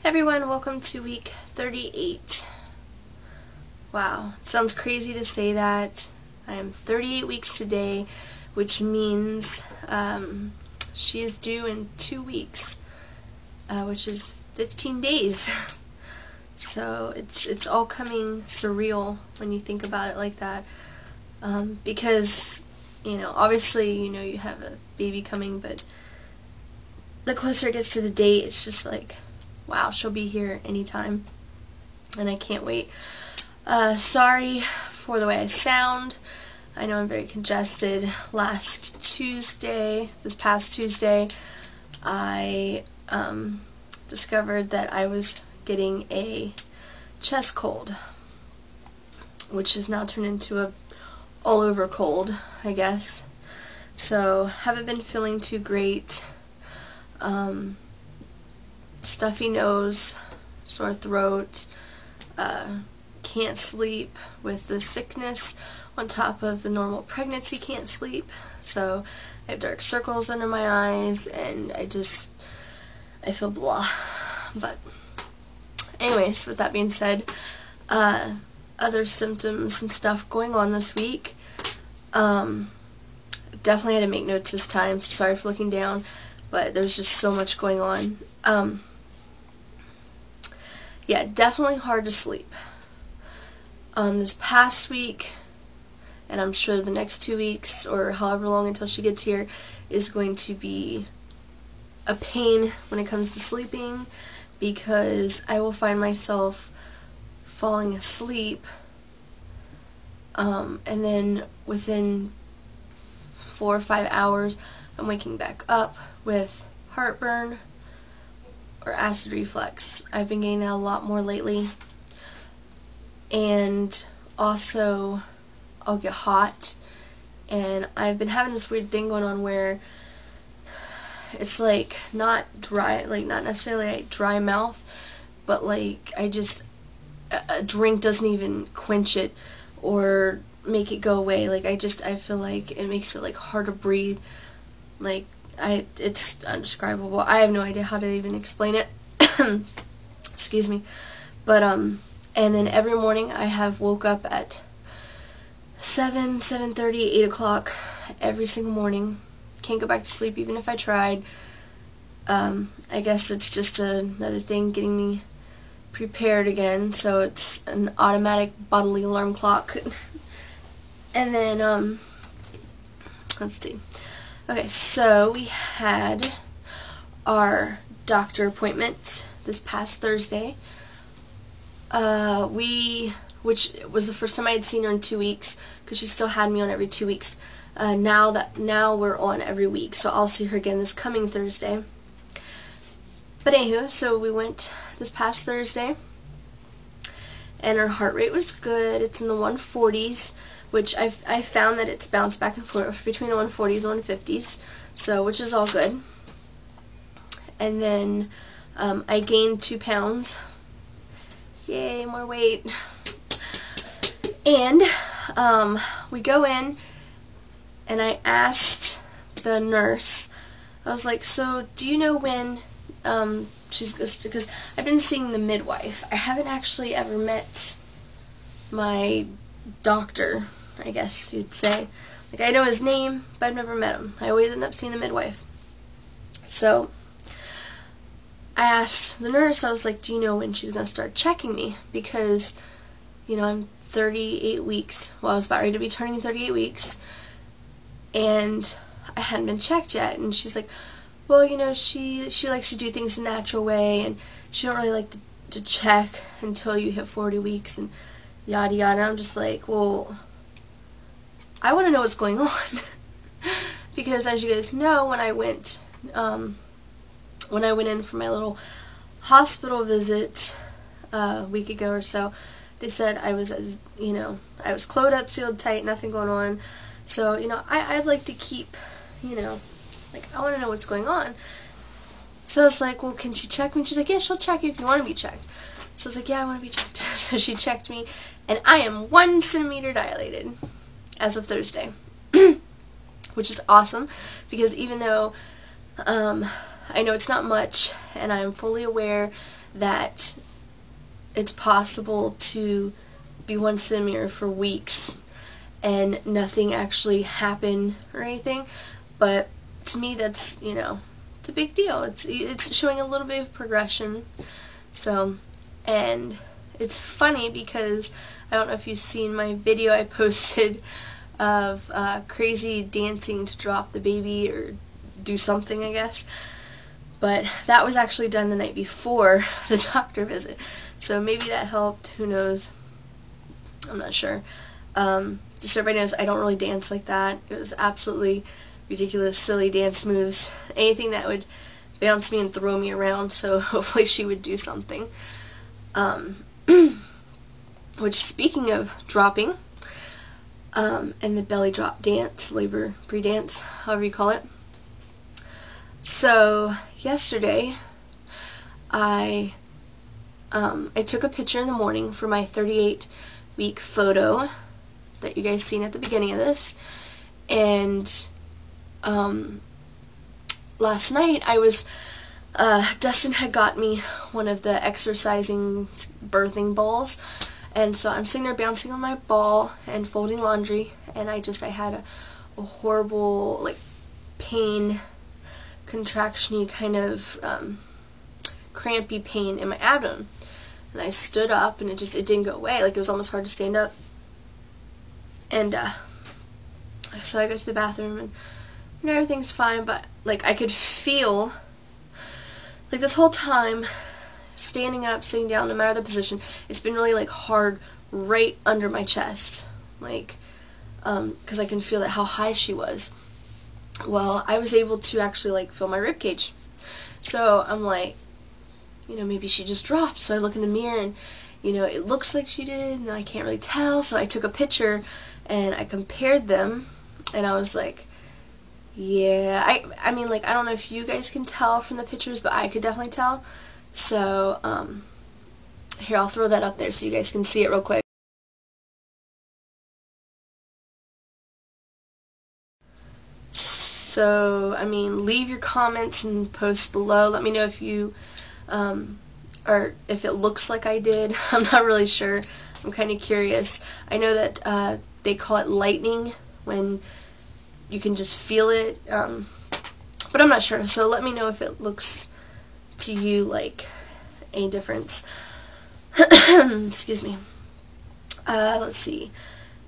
Everyone, welcome to week 38. Wow, it sounds crazy to say that. I am 38 weeks today, which means she is due in 2 weeks, which is 15 days. So it's all coming surreal when you think about it like that, because obviously you have a baby coming, but the closer it gets to the date, it's just like, wow, she'll be here anytime, and I can't wait. Sorry for the way I sound. I know I'm very congested. This past Tuesday, I discovered that I was getting a chest cold, which has now turned into a all-over cold, I guess. So, haven't been feeling too great. Stuffy nose, sore throat, can't sleep with the sickness on top of the normal pregnancy can't sleep. So I have dark circles under my eyes, and I feel blah. But anyways, with that being said, other symptoms and stuff going on this week. Definitely had to make notes this time, so sorry for looking down, but there's just so much going on. Yeah, definitely hard to sleep. This past week, and I'm sure the next 2 weeks, or however long until she gets here, is going to be a pain when it comes to sleeping, because I will find myself falling asleep, and then within 4 or 5 hours, I'm waking back up with heartburn or acid reflux. I've been getting that a lot more lately. And also, I'll get hot, and I've been having this weird thing going on where it's like not dry, like not necessarily like dry mouth, but like a drink doesn't even quench it or make it go away. Like I feel like it makes it like hard to breathe. Like it's undescribable. I have no idea how to even explain it. Excuse me. But and then every morning I have woke up at 7:30, 8 o'clock every single morning. Can't go back to sleep even if I tried. I guess it's just another thing getting me prepared again. So it's an automatic bodily alarm clock. And then let's see. Okay, so we had our doctor appointment this past Thursday. Which was the first time I had seen her in 2 weeks, because she still had me on every 2 weeks. Now we're on every week, so I'll see her again this coming Thursday. But anywho, so we went this past Thursday, and her heart rate was good. It's in the 140s, which I found that it's bounced back and forth between the 140s and 150s, so which is all good. And then I gained 2 pounds. Yay, more weight. And we go in, and I asked the nurse, I was like, so do you know when because I've been seeing the midwife. I haven't actually ever met my doctor, I guess you'd say. Like, I know his name, but I've never met him. I always end up seeing the midwife. So I asked the nurse, I was like, do you know when she's going to start checking me? Because, I'm 38 weeks. Well, I was about ready to be turning 38 weeks. And I hadn't been checked yet. And she's like, well, she likes to do things the natural way. And she don't really like to check until you hit 40 weeks and yada yada. I'm just like, well, I want to know what's going on. Because as you guys know, when I went in for my little hospital visit a week ago or so, they said I was, I was closed up, sealed tight, nothing going on. So, I'd like to keep, I want to know what's going on. So I was like, well, can she check me? And she's like, yeah, she'll check you if you want to be checked. So I was like, yeah, I want to be checked. So she checked me, and I am 1 centimeter dilated as of Thursday, which is awesome, because even though I know it's not much, and I'm fully aware that it's possible to be once in the mirror for weeks and nothing actually happen or anything, but to me that's, you know, it's a big deal. It's showing a little bit of progression. So, and it's funny because I don't know if you've seen my video I posted of Crazy dancing to drop the baby or do something, I guess. But that was actually done the night before the doctor visit. So maybe that helped, who knows. I'm not sure. Just so everybody knows, I don't really dance like that. It was absolutely ridiculous, silly dance moves. Anything that would bounce me and throw me around, so hopefully she would do something. Which, speaking of dropping, and the belly drop dance, labor pre-dance, however you call it. So, yesterday, I took a picture in the morning for my 38-week photo that you guys seen at the beginning of this, and last night I was, Dustin had got me one of the exercising birthing balls, and so I'm sitting there bouncing on my ball and folding laundry, and I had a horrible, like, pain, contraction-y kind of crampy pain in my abdomen. And I stood up, and it didn't go away. Like, it was almost hard to stand up. And so I go to the bathroom, and everything's fine, but, like, I could feel, like, this whole time, standing up, sitting down, no matter the position, it's been really, like, hard right under my chest. Like, because I can feel how high she was. Well, I was able to actually, like, feel my rib cage. So I'm like, you know, maybe she just dropped. So I look in the mirror, and, you know, it looks like she did, and I can't really tell. So I took a picture, and I compared them, and I was like, yeah, I mean, like, I don't know if you guys can tell from the pictures, but I could definitely tell. So, here, I'll throw that up there so you guys can see it real quick. So, I mean, leave your comments and posts below. Let me know if you, or if it looks like I did. I'm not really sure. I'm kind of curious. I know that they call it lightning when you can just feel it, but I'm not sure. So let me know if it looks to you like any difference. Excuse me. Let's see.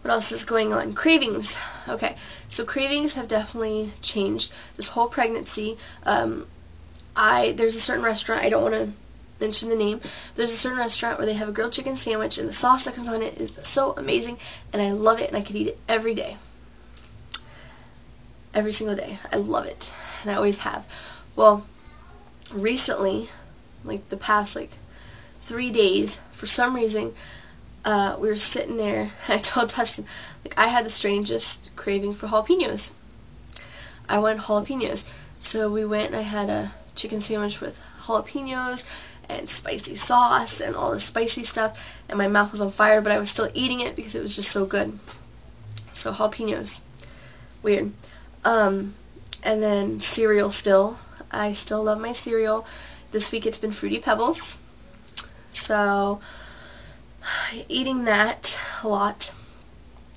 What else is going on? Cravings. Okay, so cravings have definitely changed this whole pregnancy. There's a certain restaurant, I don't want to mention the name, there's a certain restaurant where they have a grilled chicken sandwich, and the sauce that comes on it is so amazing, and I love it, and I could eat it every day. Every single day. I love it, and I always have. Well, recently, like the past, like, 3 days, for some reason, we were sitting there, and I told Dustin, like, I had the strangest craving for jalapenos. I wanted jalapenos. So we went, and I had a chicken sandwich with jalapenos and spicy sauce and all the spicy stuff, and my mouth was on fire, but I was still eating it because it was just so good. So jalapenos. Weird. And then cereal still. I still love my cereal. This week it's been Fruity Pebbles. So, eating that a lot.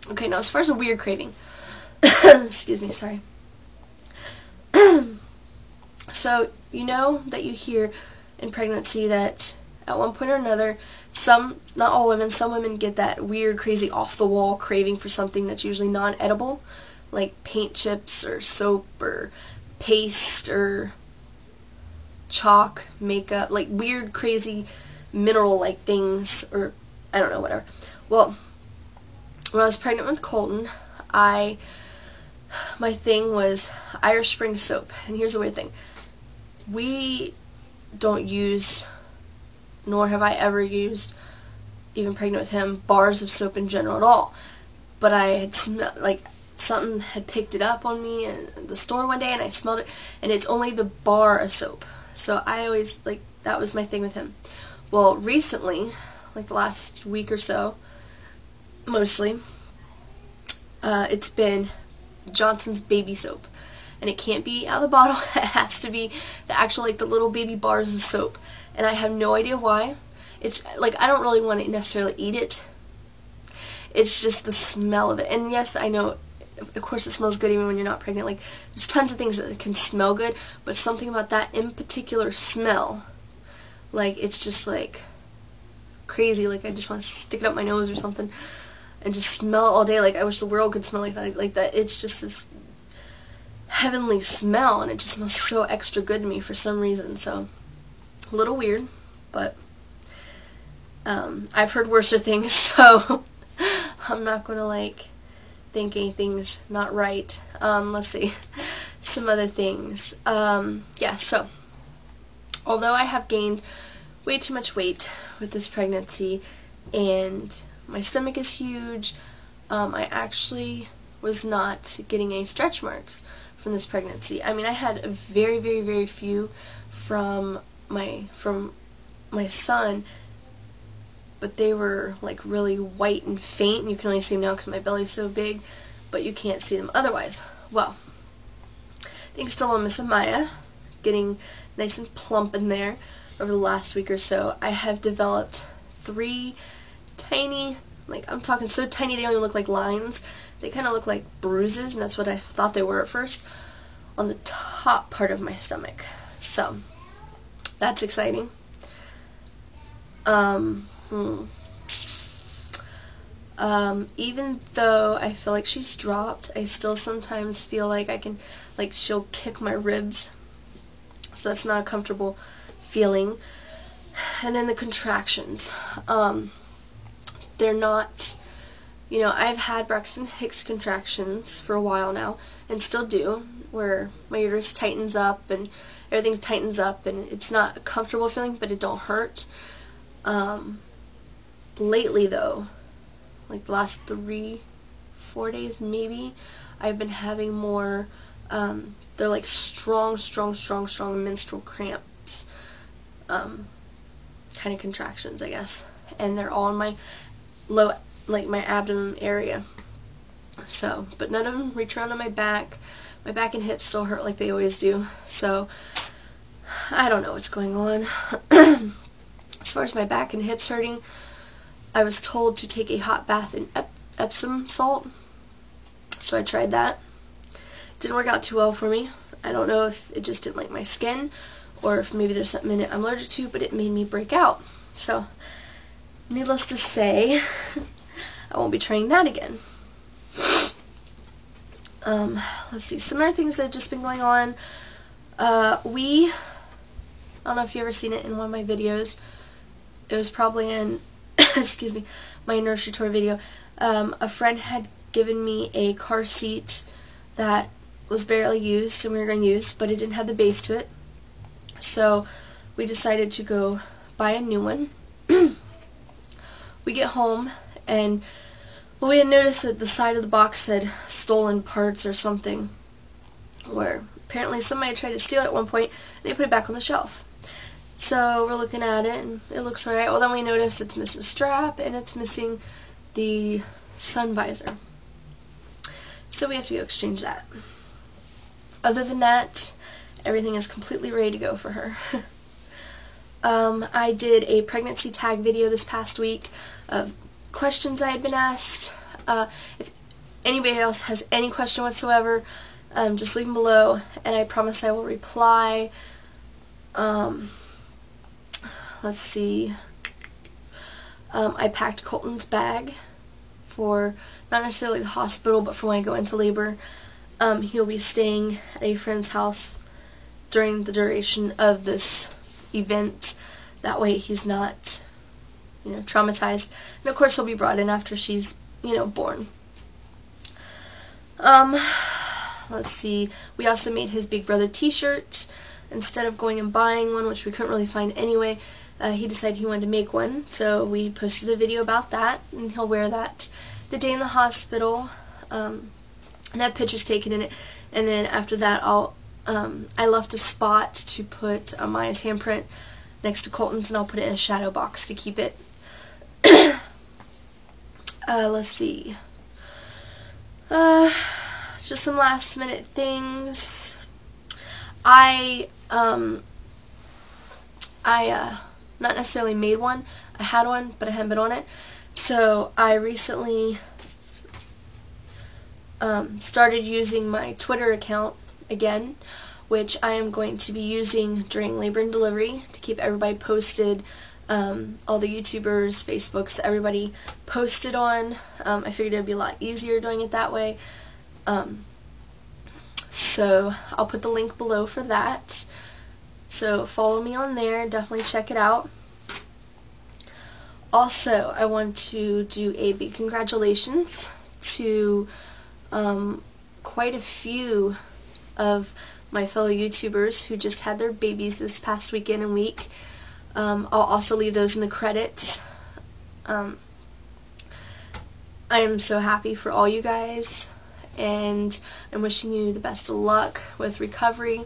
Okay, now as far as a weird craving. Excuse me, sorry. So, you know that you hear in pregnancy that at one point or another, not all women, some women get that weird, crazy, off-the-wall craving for something that's usually non-edible, like paint chips or soap or paste or chalk, makeup, like weird, crazy, mineral-like things, or I don't know, whatever. Well, when I was pregnant with Colton, my thing was Irish Spring soap. And here's the weird thing. We don't use, nor have I ever used, even pregnant with him, bars of soap in general at all. But I had smelled, like, something had picked it up on me in the store one day, and I smelled it, and it's only the bar of soap. So I always, like, that was my thing with him. Well, recently, like the last week or so, mostly, it's been Johnson's baby soap. And it can't be out of the bottle. It has to be the actual, like, the little baby bars of soap. and I have no idea why. It's like I don't really want to necessarily eat it. It's just the smell of it. And yes, I know, of course it smells good even when you're not pregnant. Like, there's tons of things that can smell good, but something about that in particular smell, like, it's just like crazy. Like, I just want to stick it up my nose or something and just smell it all day. Like, I wish the world could smell like that. Like that, it's just this heavenly smell, and it just smells so extra good to me for some reason. So, a little weird, but I've heard worser things, so I'm not gonna like think anything's not right. Let's see, some other things. Yeah, so although I have gained way too much weight with this pregnancy and my stomach is huge, I actually was not getting any stretch marks from this pregnancy. I mean, I had a very, very, very few from my son, but they were like really white and faint, and you can only see them now because my belly's so big, but you can't see them otherwise. Well, thanks to little Miss Amaya getting nice and plump in there over the last week or so, I have developed 3 tiny, like I'm talking so tiny they don't even look like lines. They kind of look like bruises, and that's what I thought they were at first, on the top part of my stomach. So, that's exciting. Even though I feel like she's dropped, I still sometimes feel like I can, like, she'll kick my ribs. So that's not a comfortable feeling. And then the contractions. They're not, you know, I've had Braxton Hicks contractions for a while now, and still do, where my uterus tightens up and everything tightens up, and it's not a comfortable feeling, but it don't hurt. Lately though, like the last 3-4 days maybe, I've been having more, they're like strong menstrual cramps, kind of contractions, I guess, and they're all in my low, like my abdomen area. So, but none of them reach around on my back. My back and hips still hurt like they always do. So, I don't know what's going on. As far as my back and hips hurting, I was told to take a hot bath in Epsom salt. So I tried that. Didn't work out too well for me. I don't know if it just didn't like my skin, or if maybe there's something in it I'm allergic to, but it made me break out. So, needless to say, I won't be trying that again. Let's see, some other things that have just been going on. I don't know if you've ever seen it in one of my videos. It was probably in, excuse me, my nursery tour video. A friend had given me a car seat that was barely used and we were going to use, but it didn't have the base to it. So we decided to go buy a new one. We get home, and well, we had noticed that the side of the box said stolen parts or something, where apparently somebody had tried to steal it at one point, and they put it back on the shelf. So we're looking at it, and it looks alright. Well, then we notice it's missing the strap, and it's missing the sun visor. So we have to go exchange that. Other than that, everything is completely ready to go for her. I did a pregnancy tag video this past week of questions I had been asked. If anybody else has any question whatsoever, just leave them below, and I promise I will reply. Let's see. I packed Colton's bag for not necessarily the hospital, but for when I go into labor. He'll be staying at a friend's house during the duration of this event. That way he's not, you know, traumatized. And of course he'll be brought in after she's, you know, born. Let's see. We also made his Big Brother t-shirt. Instead of going and buying one, which we couldn't really find anyway, he decided he wanted to make one. So we posted a video about that, and he'll wear that the day in the hospital. And have pictures taken in it. And then after that, I left a spot to put Maya's handprint next to Colton's, and I'll put it in a shadow box to keep it. Let's see. Just some last minute things. I I not necessarily made one. I had one, but I hadn't been on it. So I recently started using my Twitter account again, which I am going to be using during labor and delivery to keep everybody posted, all the YouTubers, Facebooks, everybody posted on. I figured it would be a lot easier doing it that way. So I'll put the link below for that. So follow me on there, definitely check it out. Also, I want to do a big congratulations to quite a few of my fellow YouTubers who just had their babies this past weekend and week. I'll also leave those in the credits. I am so happy for all you guys, and I'm wishing you the best of luck with recovery.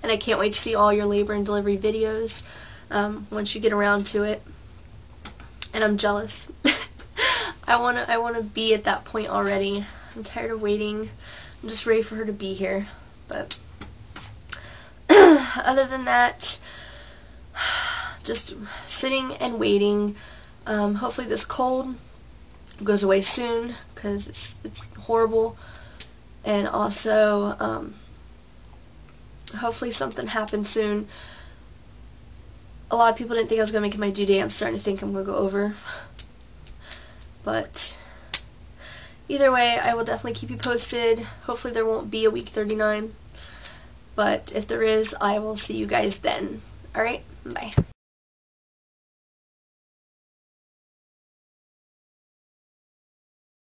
And I can't wait to see all your labor and delivery videos once you get around to it. And I'm jealous. I wanna be at that point already. I'm tired of waiting. I'm just ready for her to be here. But other than that, just sitting and waiting. Hopefully this cold goes away soon, because it's horrible. And also, hopefully something happens soon. A lot of people didn't think I was going to make it my due date. I'm starting to think I'm going to go over. But either way, I will definitely keep you posted. Hopefully there won't be a week 39. But if there is, I will see you guys then. Alright, bye.